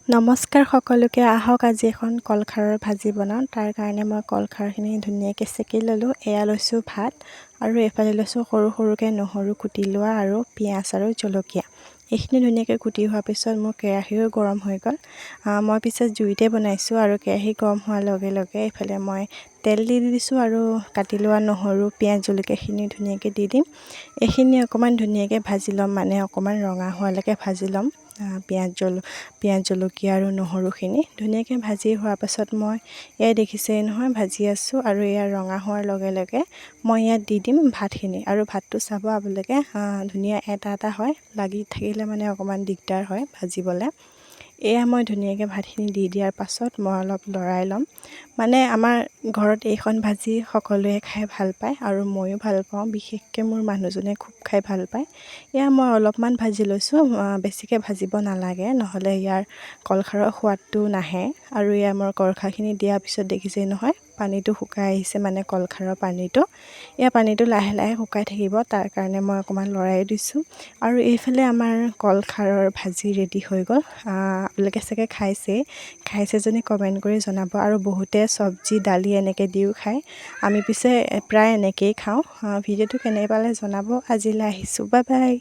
নমস্কাৰ সকলোকে। আহক আজি এখন কলখাৰৰ ভাজি বনাওঁ। তাৰ কাৰণে মই কলখাৰখিনি ধুনীয়াকৈ চেকি ল'লোঁ। এয়া লৈছোঁ ভাত আৰু এইফালে লৈছোঁ সৰু সৰুকৈ নহৰু কুটি লোৱা আৰু পিঁয়াজ আৰু জলকীয়া। এইখিনি ধুনীয়াকৈ কুটি হোৱাৰ পিছত মোৰ কেৰাহীও গৰম হৈ গ'ল। মই পিছত জুইতে বনাইছোঁ আৰু কেৰাহী গৰম হোৱাৰ লগে লগে এইফালে মই তেল দি দিছোঁ আৰু কাটি লোৱা নহৰু পিঁয়াজ জলকীয়াখিনি ধুনীয়াকৈ দি দিম। এইখিনি অকণমান ধুনীয়াকৈ ভাজি ল'ম, মানে অকণমান ৰঙা হোৱালৈকে ভাজি ল'ম। পিঁয়াজ জলকীয়া আৰু নহৰুখিনি ধুনীয়াকৈ ভাজি হোৱাৰ পাছত মই এয়া দেখিছেই নহয় ভাজি আছোঁ আৰু এয়া ৰঙা হোৱাৰ লগে লগে মই ইয়াত দি দিম ভাতখিনি। আৰু ভাতটো চাব আপোনালোকে ধুনীয়া এটা এটা হয়, লাগি থাকিলে মানে অকণমান দিগদাৰ হয় ভাজিবলৈ। এয়া মই ধুনীয়াকৈ ভাতখিনি দি দিয়াৰ পাছত মই অলপ লৰাই ল'ম। মানে আমাৰ ঘৰত এইখন ভাজি সকলোৱে খাই ভাল পায় আৰু ময়ো ভাল পাওঁ, বিশেষকৈ মোৰ মানুহজনে খুব খাই ভাল পায়। এয়া মই অলপমান ভাজি লৈছোঁ, বেছিকৈ ভাজিব নালাগে, নহ'লে ইয়াৰ কলখাৰৰ সোৱাদটো নাহে। আৰু এয়া মই কলখাৰখিনি দিয়াৰ পিছত দেখিছেই নহয় পানীটো শুকাই আহিছে, মানে কলখাৰৰ পানীটো। এয়া পানীটো লাহে লাহে শুকাই থাকিব, তাৰ কাৰণে মই অকণমান লৰাই দিছোঁ। আৰু এইফালে আমাৰ কলখাৰৰ ভাজি ৰেডি হৈ গ'ল। আপোনালোকে চাগে খাইছে যদি কমেণ্ট কৰি জনাব। আৰু বহুতে চব্জি দালি এনেকৈ দিও খায়, আমি পিছে প্ৰায় এনেকৈয়ে খাওঁ। ভিডিঅ'টো কেনে পালে জনাব। আজিলৈ আহিছোঁ, বাই বাই।